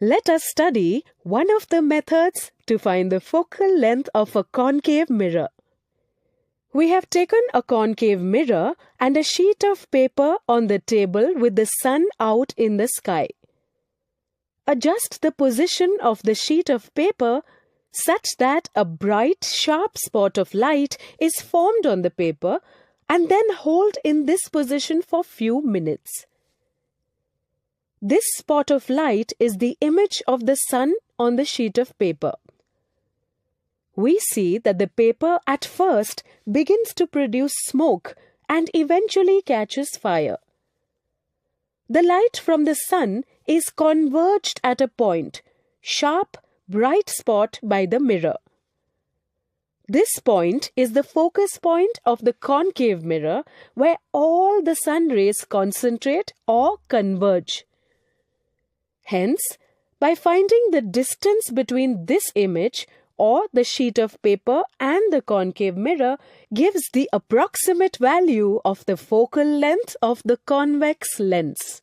Let us study one of the methods to find the focal length of a concave mirror. We have taken a concave mirror and a sheet of paper on the table with the sun out in the sky. Adjust the position of the sheet of paper such that a bright, sharp spot of light is formed on the paper and then hold in this position for few minutes. This spot of light is the image of the sun on the sheet of paper. We see that the paper at first begins to produce smoke and eventually catches fire. The light from the sun is converged at a point, sharp, bright spot by the mirror. This point is the focus point of the concave mirror where all the sun rays concentrate or converge. Hence, by finding the distance between this image or the sheet of paper and the concave mirror gives the approximate value of the focal length of the convex lens.